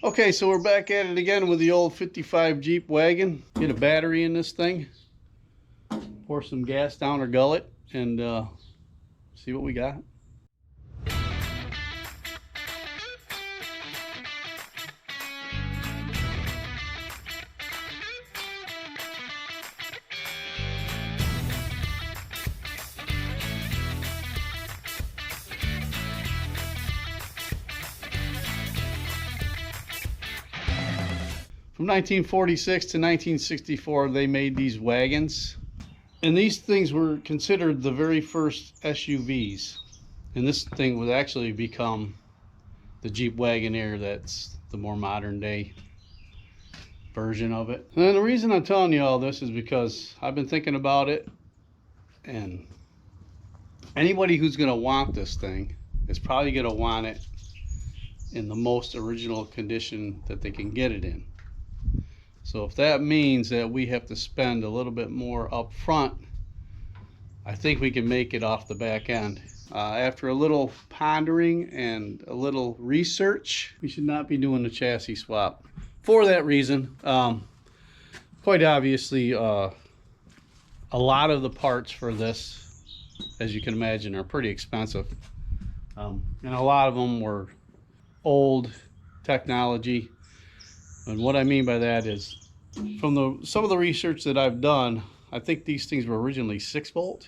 Okay, so we're back at it again with the old 55 Jeep Wagon. Get a battery in this thing, pour some gas down her gullet, and see what we got. From 1946 to 1964, they made these wagons. And these things were considered the very first SUVs. And this thing would actually become the Jeep Wagoneer. That's the more modern day version of it. And the reason I'm telling you all this is because I've been thinking about it. And anybody who's going to want this thing is probably going to want it in the most original condition that they can get it in. So if that means that we have to spend a little bit more up front, I think we can make it off the back end. After a little pondering and a little research, we should not be doing the chassis swap. For that reason, quite obviously, a lot of the parts for this, as you can imagine, are pretty expensive. And a lot of them were old technology. And what I mean by that is, from some of the research that I've done, I think these things were originally 6-volt.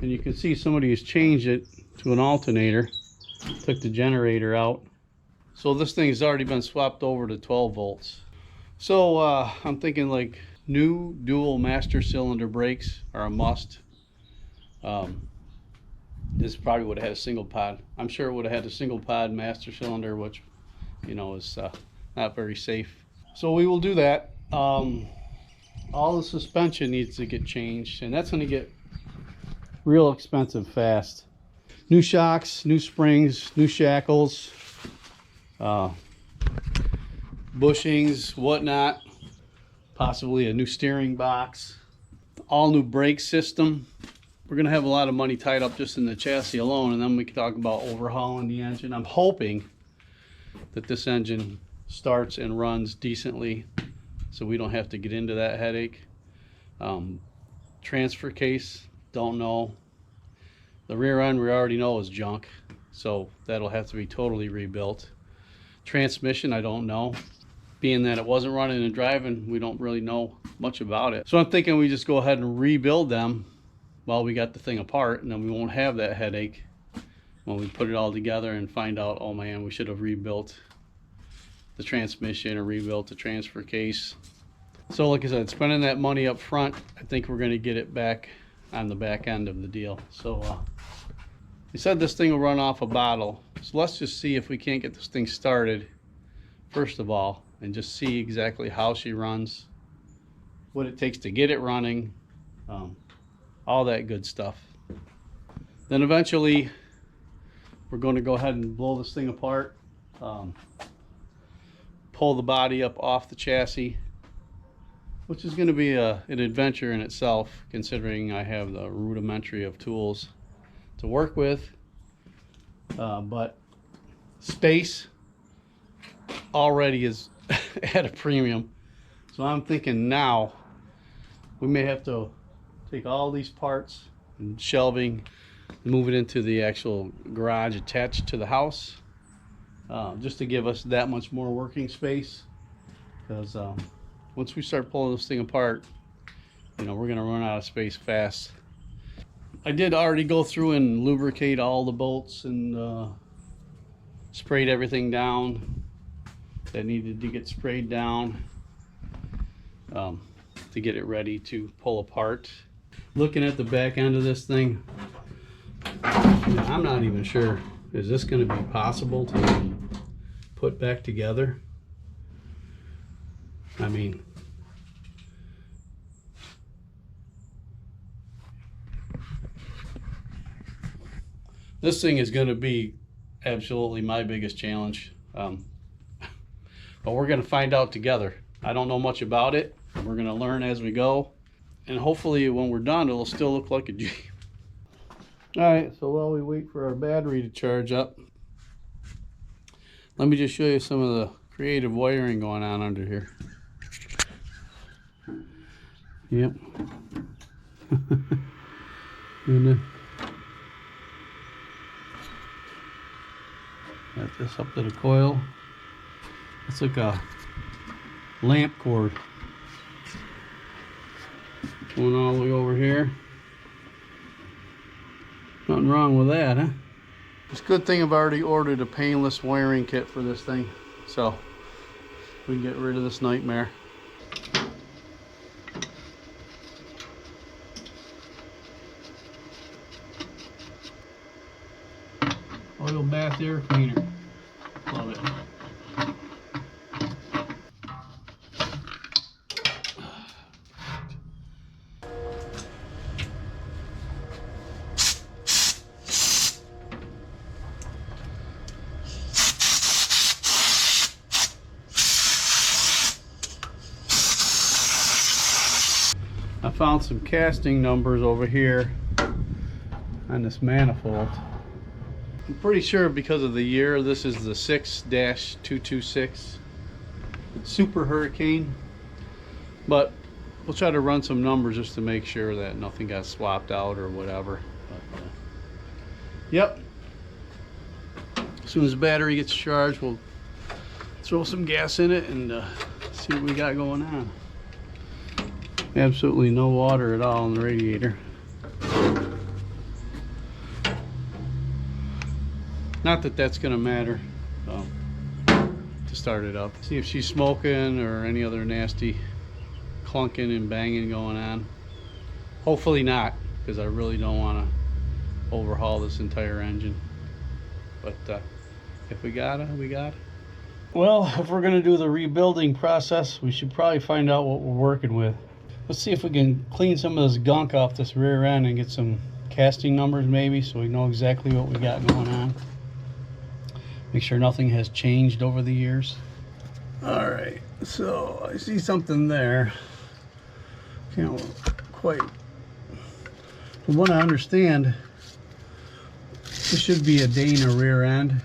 And you can see somebody has changed it to an alternator, took the generator out. So this thing has already been swapped over to 12 volts. So I'm thinking like new dual master cylinder brakes are a must. This probably would have had a single pod. I'm sure it would have had a single pod master cylinder, which, you know, is not very safe. So we will do that. All the suspension needs to get changed, and that's going to get real expensive fast. New shocks, new springs, new shackles, bushings, whatnot, possibly a new steering box, all new brake system. We're going to have a lot of money tied up just in the chassis alone, and then we can talk about overhauling the engine. I'm hoping that this engine starts and runs decently so we don't have to get into that headache. Transfer case, don't know. The rear end we already know is junk, so that'll have to be totally rebuilt. Transmission, I don't know. Being that it wasn't running and driving, we don't really know much about it. So I'm thinking we just go ahead and rebuild them while we got the thing apart, and then we won't have that headache when we put it all together and find out, oh man, we should have rebuilt the transmission or rebuilt the transfer case. So like I said, spending that money up front, I think we're going to get it back on the back end of the deal. So they said this thing will run off a bottle, so let's just see if we can't get this thing started first of all, and just see exactly how she runs, what it takes to get it running, all that good stuff. Then eventually we're going to go ahead and blow this thing apart, pull the body up off the chassis, which is going to be an adventure in itself, considering I have the rudimentary of tools to work with. But space already is at a premium. So I'm thinking now we may have to take all these parts and shelving and move it into the actual garage attached to the house, just to give us that much more working space. Because once we start pulling this thing apart, you know, we're going to run out of space fast. I did already go through and lubricate all the bolts and sprayed everything down that needed to get sprayed down to get it ready to pull apart. Looking at the back end of this thing, I'm not even sure, is this going to be possible to put back together? I mean, this thing is going to be absolutely my biggest challenge, but we're going to find out together. I don't know much about it. We're going to learn as we go, and hopefully when we're done it'll still look like a Jeep. Alright, so while we wait for our battery to charge up, let me just show you some of the creative wiring going on under here. Yep. And got this up to the coil. It's like a lamp cord going all the way over here. Nothing wrong with that, huh? It's a good thing I've already ordered a painless wiring kit for this thing, so we can get rid of this nightmare. Oil bath air cleaner. Love it. I found some casting numbers over here on this manifold. I'm pretty sure because of the year, this is the 6-226 Super Hurricane, but we'll try to run some numbers just to make sure that nothing got swapped out or whatever. But, yep, as soon as the battery gets charged, we'll throw some gas in it and see what we got going on. Absolutely no water at all in the radiator. Not that that's gonna matter, so, to start it up. See if she's smoking or any other nasty clunking and banging going on. Hopefully not, because I really don't want to overhaul this entire engine. But if we gotta, we gotta. Well, if we're gonna do the rebuilding process, we should probably find out what we're working with. Let's see if we can clean some of this gunk off this rear end and get some casting numbers maybe, so we know exactly what we got going on. Make sure nothing has changed over the years. All right, so I see something there. Can't quite. From what I understand, this should be a Dana rear end.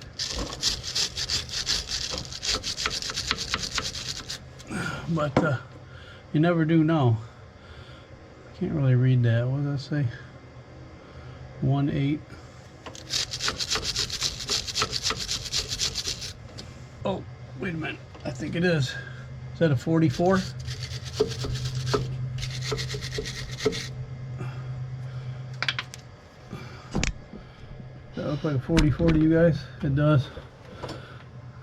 But you never do know. Can't really read that. What does that say? 1/8. Oh, wait a minute. I think it is. Is that a 44? Does that look like a 44 to you guys? It does.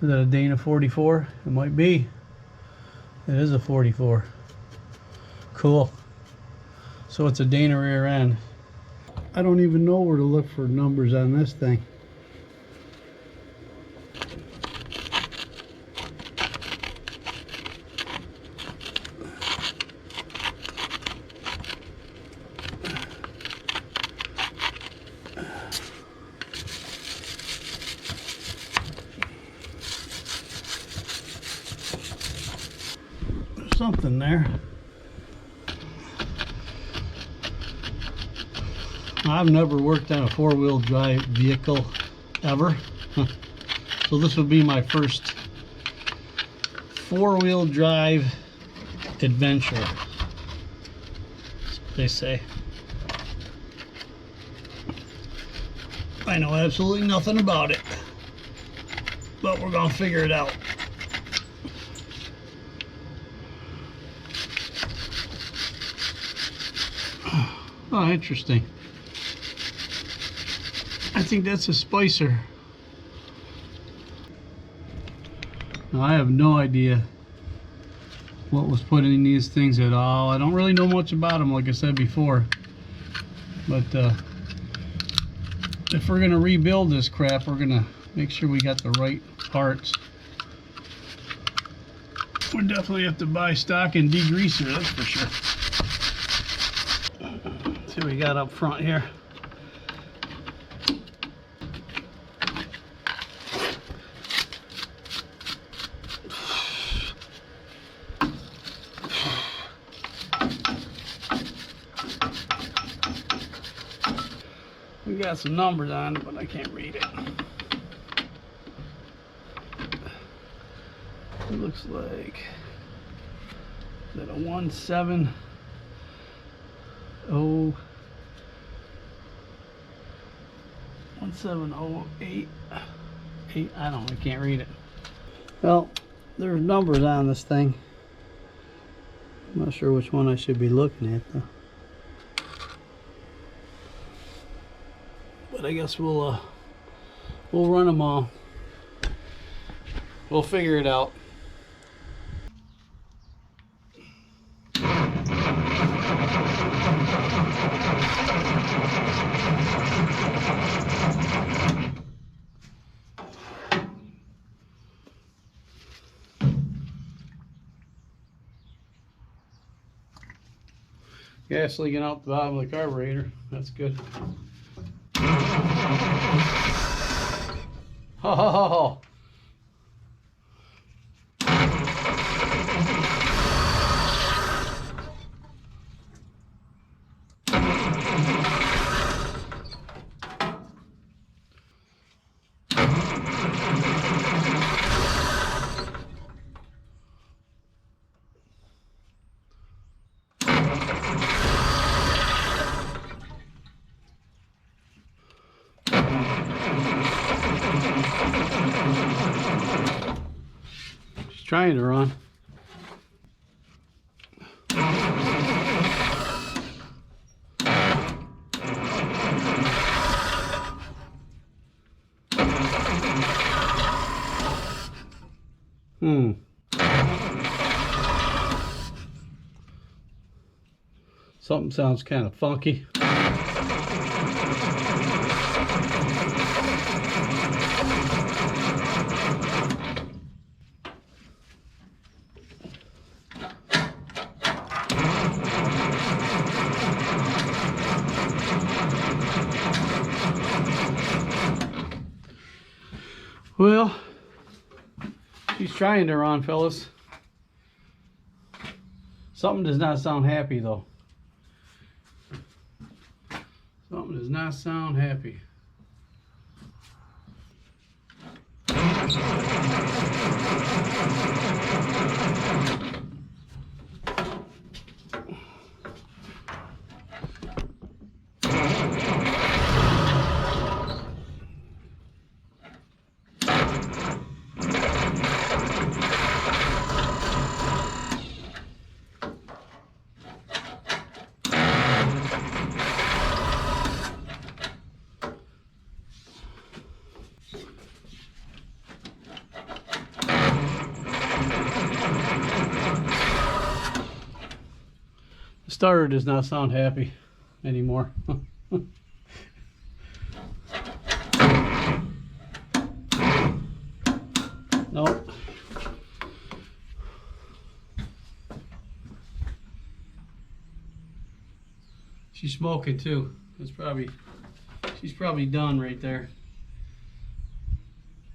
Is that a Dana 44? It might be. It is a 44. Cool. So it's a Dana rear end. I don't even know where to look for numbers on this thing. There's something there. I've never worked on a four-wheel drive vehicle ever, so this would be my first four-wheel drive adventure, that's what they say. I know absolutely nothing about it, but we're gonna figure it out. Oh, interesting. I think that's a spicer. Now, I have no idea what was put in these things at all. I don't really know much about them, like I said before. But if we're gonna rebuild this crap, we're gonna make sure we got the right parts. We definitely have to buy stock and degreaser, that's for sure. Let's see what we got up front here. We got some numbers on it, but I can't read it. It looks like, is that a 170? 1708. I don't know, I can't read it. Well, there's numbers on this thing. I'm not sure which one I should be looking at though. But I guess we'll run them all. We'll figure it out. Gas leaking out the bottom of the carburetor. That's good. Oh. She's trying to run. Something sounds kind of funky. Well, she's trying to run, fellas. Something does not sound happy, though. Something does not sound happy. The starter does not sound happy anymore. Nope. She's smoking too. She's probably done right there.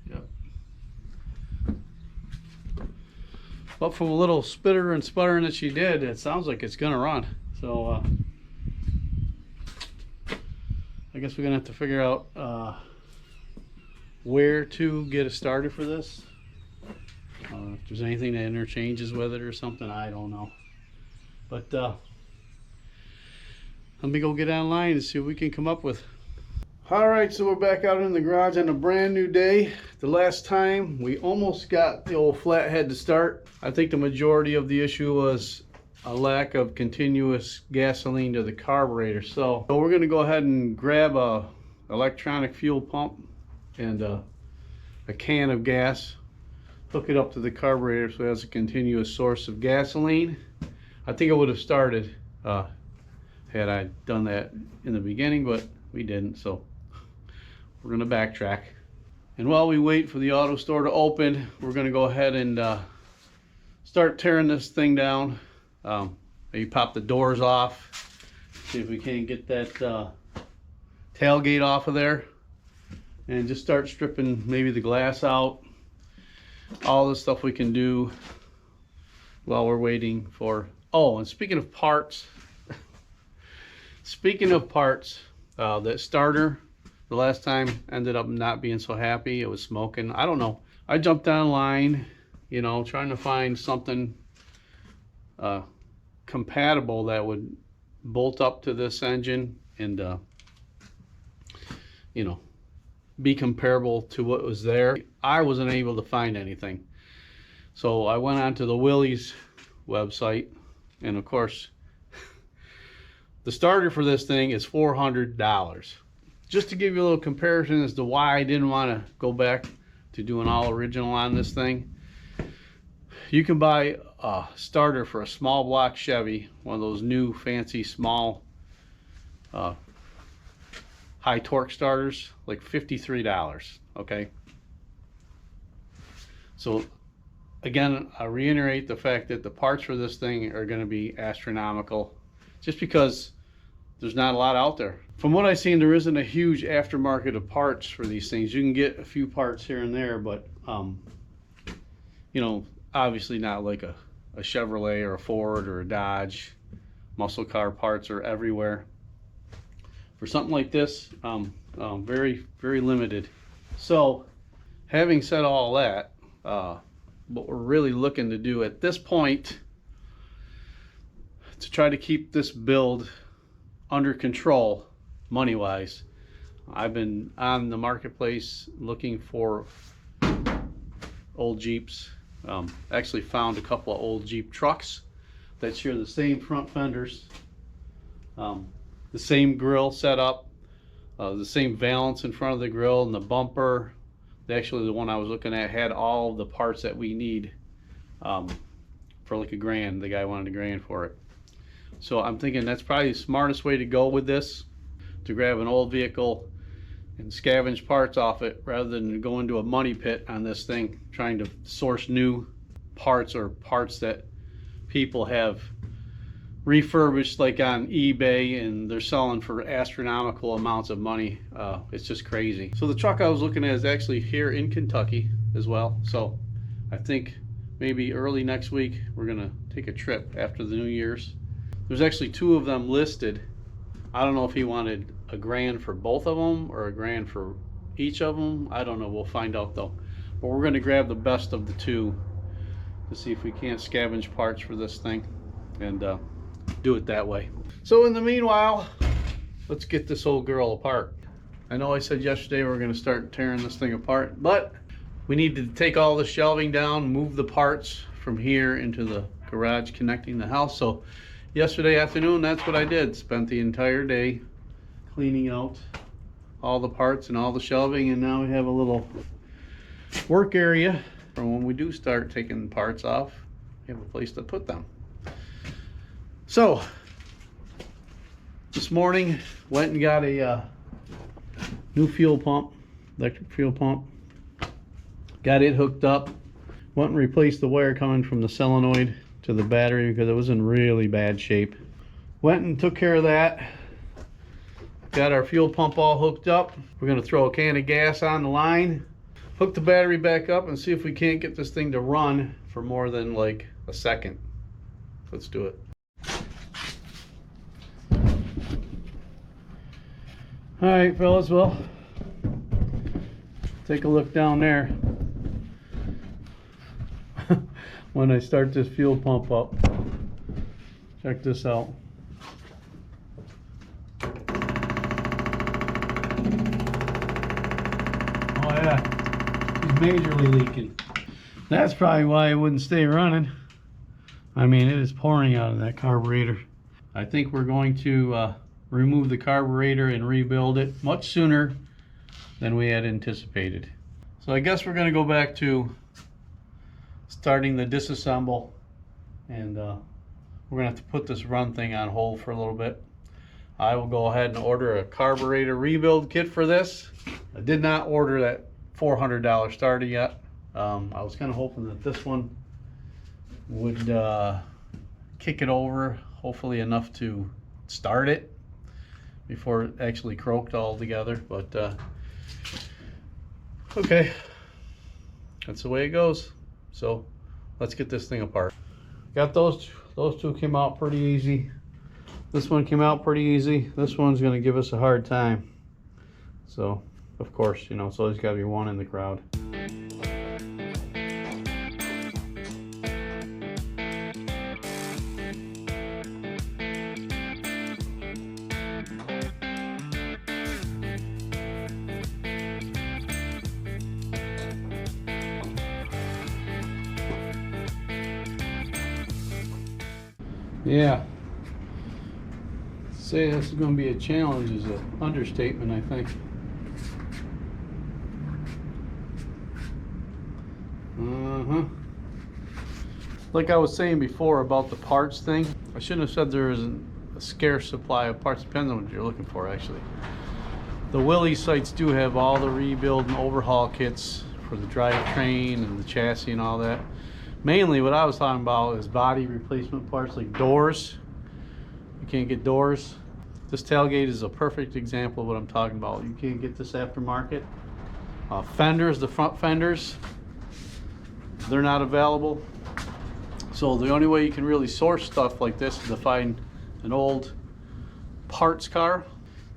Yep. But from a little spitter and sputtering that she did, it sounds like it's gonna run. So I guess we're gonna have to figure out where to get a starter for this. If there's anything that interchanges with it or something, I don't know. But let me go get online and see what we can come up with. Alright, so we're back out in the garage on a brand new day. The last time we almost got the old flathead to start. I think the majority of the issue was a lack of continuous gasoline to the carburetor. So we're going to go ahead and grab a electronic fuel pump and a can of gas, hook it up to the carburetor so it has a continuous source of gasoline. I think it would have started had I done that in the beginning, but we didn't, so we're going to backtrack. And while we wait for the auto store to open, we're going to go ahead and start tearing this thing down. Maybe pop the doors off, see if we can't get that tailgate off of there, and just start stripping maybe the glass out. All the stuff we can do while we're waiting for. Oh, and speaking of parts, that starter the last time ended up not being so happy. It was smoking. I don't know. I jumped online, you know, trying to find something compatible that would bolt up to this engine and you know, be comparable to what was there. I wasn't able to find anything, so I went onto the Willy's website, and of course the starter for this thing is $400. Just to give you a little comparison as to why I didn't want to go back to doing all original on this thing, you can buy a starter for a small block Chevy, one of those new fancy small high torque starters, like $53. Okay, so again, I reiterate the fact that the parts for this thing are going to be astronomical, just because there's not a lot out there. From what I've seen, there isn't a huge aftermarket of parts for these things. You can get a few parts here and there, but you know, obviously not like a Chevrolet or a Ford or a Dodge. Muscle car parts are everywhere. For something like this, very, very limited. So, having said all that, what we're really looking to do at this point to try to keep this build under control money-wise, I've been on the marketplace looking for old Jeeps. Actually found a couple of old Jeep trucks that share the same front fenders, the same grill setup, the same valance in front of the grill and the bumper. Actually, the one I was looking at had all of the parts that we need for like $1,000. The guy wanted $1,000 for it. So I'm thinking that's probably the smartest way to go with this, to grab an old vehicle and scavenge parts off it rather than go into a money pit on this thing trying to source new parts or parts that people have refurbished like on eBay and they're selling for astronomical amounts of money. It's just crazy. So the truck I was looking at is actually here in Kentucky as well. So I think maybe early next week we're gonna take a trip after the New Year's. There's actually 2 of them listed. I don't know if he wanted $1,000 for both of them or $1,000 for each of them. I don't know, we'll find out though. But we're gonna grab the best of the 2 to see if we can't scavenge parts for this thing and do it that way. So in the meanwhile, let's get this old girl apart. I know I said yesterday we were going to start tearing this thing apart, but we need to take all the shelving down, move the parts from here into the garage connecting the house. So yesterday afternoon, that's what I did. Spent the entire day cleaning out all the parts and all the shelving, and now we have a little work area for when we do start taking parts off. We have a place to put them. So this morning went and got a new fuel pump, electric fuel pump. Got it hooked up. Went and replaced the wire coming from the solenoid to the battery because it was in really bad shape. Went and took care of that. Got our fuel pump all hooked up. We're going to throw a can of gas on the line, hook the battery back up, and see if we can't get this thing to run for more than like a second. Let's do it. All right, fellas, well, take a look down there. When I start this fuel pump up, check this out. Oh yeah, he's majorly leaking. That's probably why it wouldn't stay running. I mean, it is pouring out of that carburetor. I think we're going to remove the carburetor and rebuild it much sooner than we had anticipated. So I guess we're going to go back to starting the disassemble, and we're going to have to put this run thing on hold for a little bit. I will go ahead and order a carburetor rebuild kit for this. I did not order that $400 starter yet. I was kind of hoping that this one would kick it over, hopefully enough to start it before it actually croaked all together, but okay, that's the way it goes. So let's get this thing apart. Got those two came out pretty easy. This one came out pretty easy. This one's going to give us a hard time. So of course, you know, it's always got to be one in the crowd. Yeah. Say this is going to be a challenge is an understatement, I think. Like I was saying before about the parts thing, I shouldn't have said there isn't a scarce supply of parts. Depends on what you're looking for, actually. The Willy sites do have all the rebuild and overhaul kits for the drivetrain and the chassis and all that. Mainly what I was talking about is body replacement parts like doors. You can't get doors. This tailgate is a perfect example of what I'm talking about. You can't get this aftermarket. Fenders, the front fenders, they're not available. So the only way you can really source stuff like this is to find an old parts car.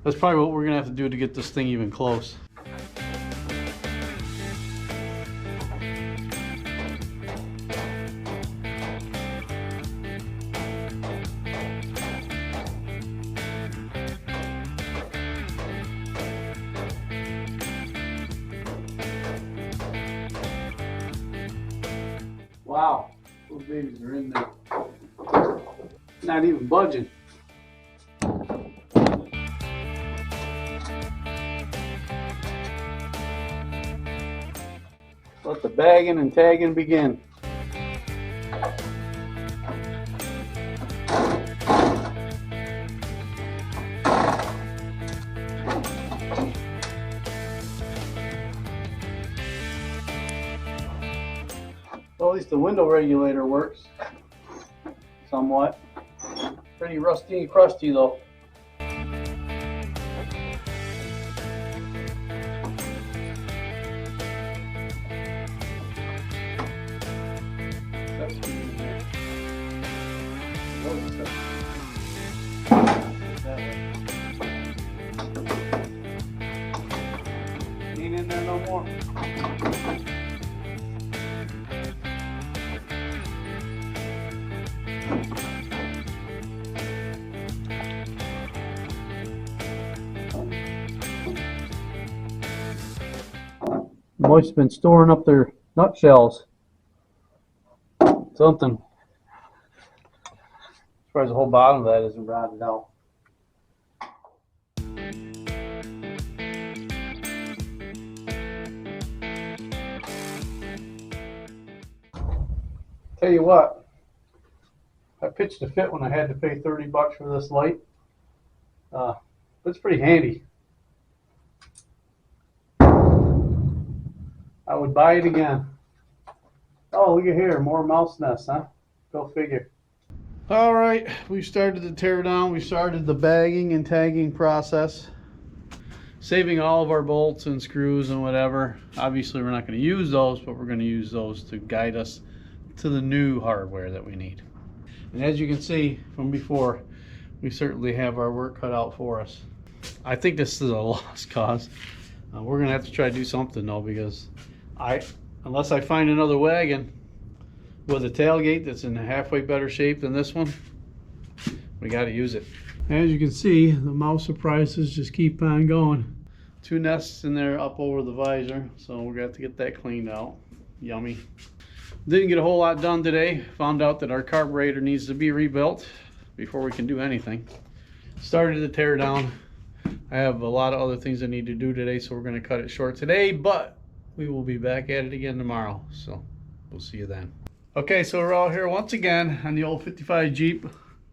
That's probably what we're gonna have to do to get this thing even close. Wow, those babies are in there. Not even budging. Let the bagging and tagging begin. Well, at least the window regulator works somewhat. Pretty rusty and crusty though. Ain't in there no more. Boys been storing up their nutshells. Something. As far as the whole bottom of that isn't rotted out. Tell you what, I pitched a fit when I had to pay $30 for this light. It's pretty handy. I would buy it again. Oh, look at here, more mouse nests, huh? Go figure. All right, we started the tear down. We started the bagging and tagging process. Saving all of our bolts and screws and whatever. Obviously, we're not going to use those, but we're going to use those to guide us to the new hardware that we need. And as you can see from before, we certainly have our work cut out for us. I think this is a lost cause. We're going to have to try to do something though, because unless I find another wagon with a tailgate that's in halfway better shape than this one, we got to use it. As you can see, the mouse surprises just keep on going. 2 nests in there up over the visor, so we're going to have to get that cleaned out. Yummy. Didn't get a whole lot done today. Found out that our carburetor needs to be rebuilt before we can do anything. Started to tear down. I have a lot of other things I need to do today, so we're going to cut it short today, but we will be back at it again tomorrow, so we'll see you then. Okay, so we're out here once again on the old 55 Jeep.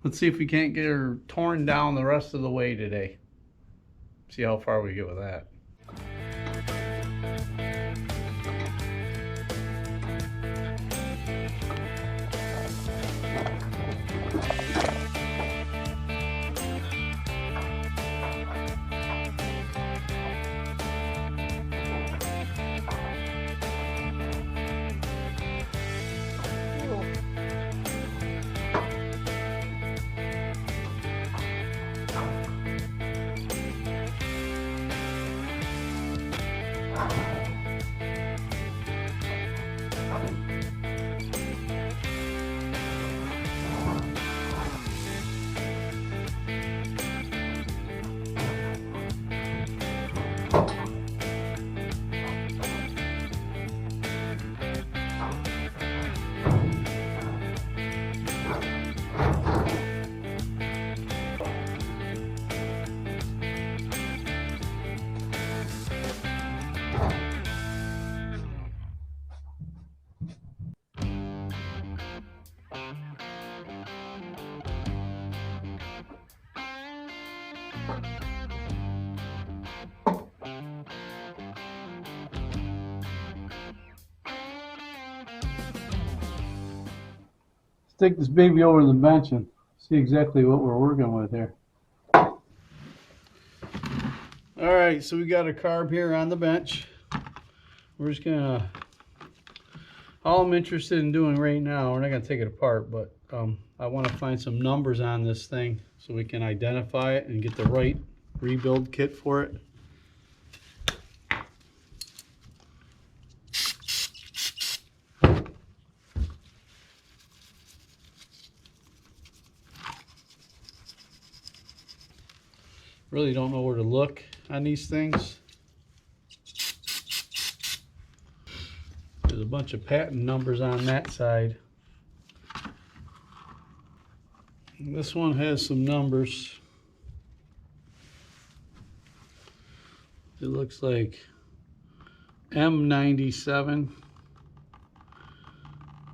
Let's see if we can't get her torn down the rest of the way today. See how far we get with that. Take this baby over to the bench and see exactly what we're working with here. Alright, so we got a carb here on the bench. We're just gonna, all I'm interested in doing right now, we're not gonna take it apart, but I want to find some numbers on this thing so we can identify it and get the right rebuild kit for it. Really don't know where to look on these things. There's a bunch of patent numbers on that side. This one has some numbers. It looks like M97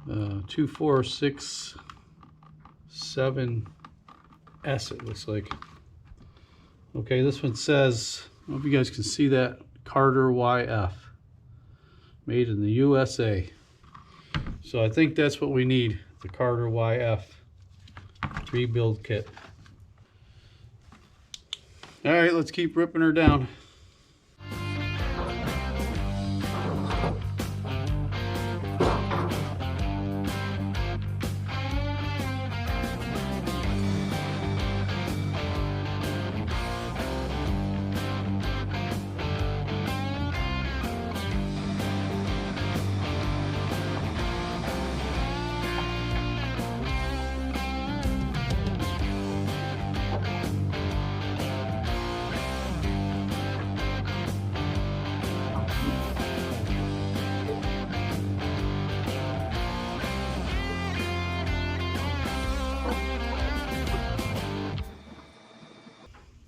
2467S, it looks like. Okay, this one says, I don't know if you guys can see that, Carter YF, made in the USA. So I think that's what we need, the Carter YF rebuild kit. All right, let's keep ripping her down.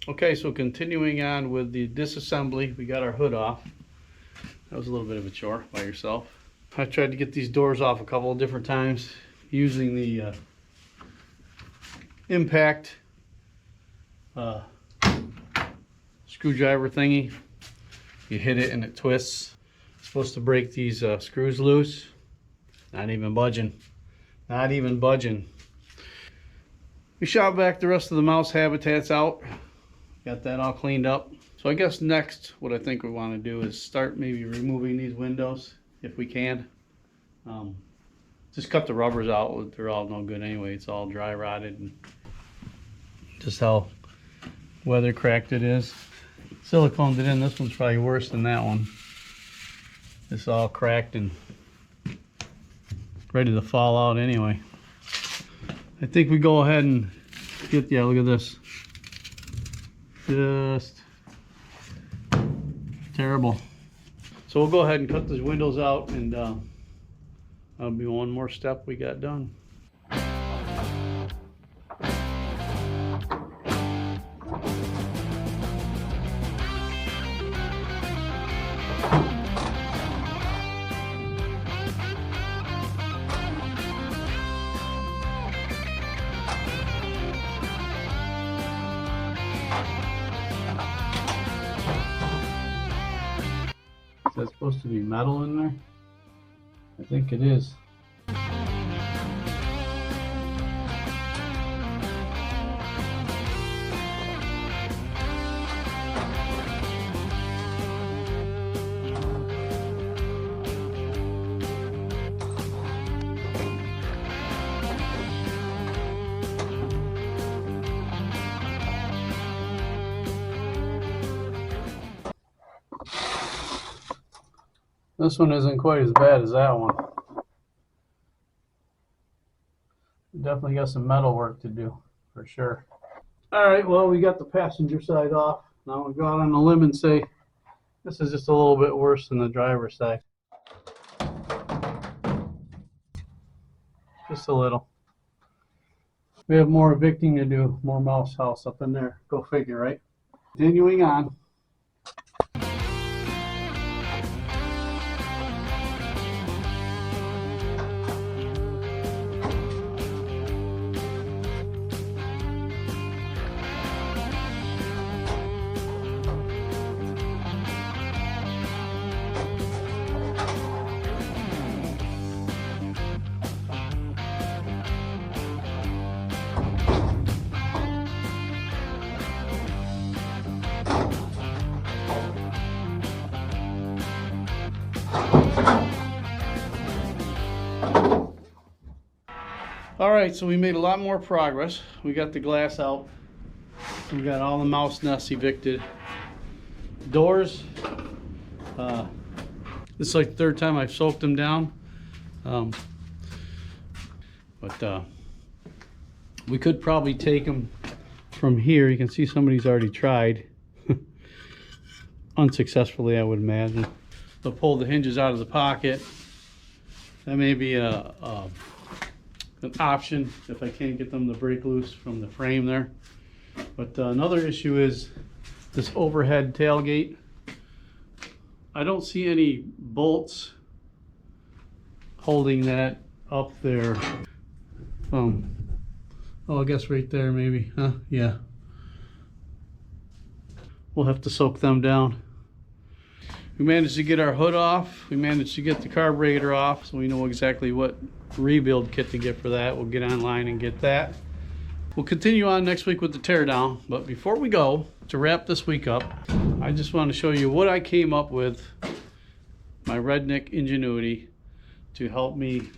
Okay, so continuing on with the disassembly, we got our hood off. That was a little bit of a chore by yourself. I tried to get these doors off a couple of different times using the impact screwdriver thingy. You hit it and it twists. It's supposed to break these screws loose. Not even budging. Not even budging. We shot back the rest of the mouse habitats out. Got that all cleaned up. So I guess next what I think we want to do is start maybe removing these windows if we can. Just cut the rubbers out. They're all no good anyway. It's all dry rotted and just how weather cracked it is. Siliconed it in. This one's probably worse than that one. It's all cracked and ready to fall out anyway. I think we go ahead and get, yeah, look at this. Just terrible. So we'll go ahead and cut these windows out, and that'll be one more step we got done. Is that supposed to be metal in there? I think it is. This one isn't quite as bad as that one. Definitely got some metal work to do, for sure. Alright, well, we got the passenger side off. Now we'll go out on the limb and say this is just a little bit worse than the driver's side. Just a little. We have more evicting to do, more mouse house up in there. Go figure, right? Continuing on. All right, so we made a lot more progress. We got the glass out. We got all the mouse nests evicted. Doors, this is like the third time I've soaked them down. But we could probably take them from here. You can see somebody's already tried. Unsuccessfully, I would imagine. They'll pull the hinges out of the pocket. That may be an option if I can't get them to break loose from the frame there. But another issue is this overhead tailgate. I don't see any bolts holding that up there. Oh, I guess right there maybe, huh? Yeah. We'll have to soak them down. We managed to get our hood off. We managed to get the carburetor off, so we know exactly what rebuild kit to get for that. We'll get online and get that. We'll continue on next week with the teardown, but before we go, to wrap this week up, I just want to show you what I came up with, my redneck ingenuity, to help me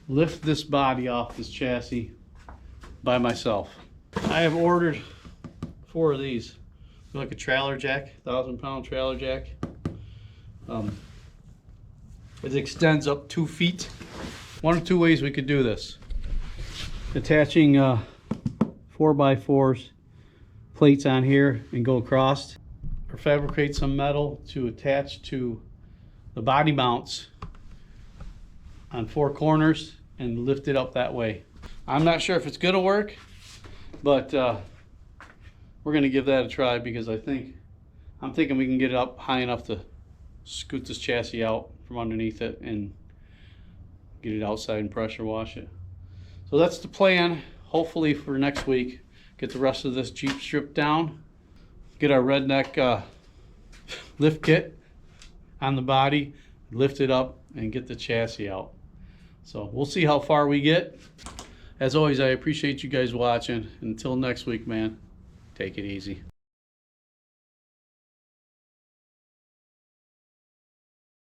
lift this body off this chassis by myself. I have ordered 4 of these. They're like a trailer jack, 1,000-pound trailer jack. It extends up 2 feet. One of 2 ways we could do this. Attaching 4x4s plates on here and go across, or fabricate some metal to attach to the body mounts on 4 corners and lift it up that way. I'm not sure if it's gonna work, but we're gonna give that a try because I'm thinking we can get it up high enough to scoot this chassis out from underneath it and get it outside and pressure wash it. So that's the plan. Hopefully for next week, get the rest of this Jeep stripped down, get our redneck lift kit on the body, lift it up and get the chassis out. So we'll see how far we get. As always, I appreciate you guys watching. Until next week, man, take it easy.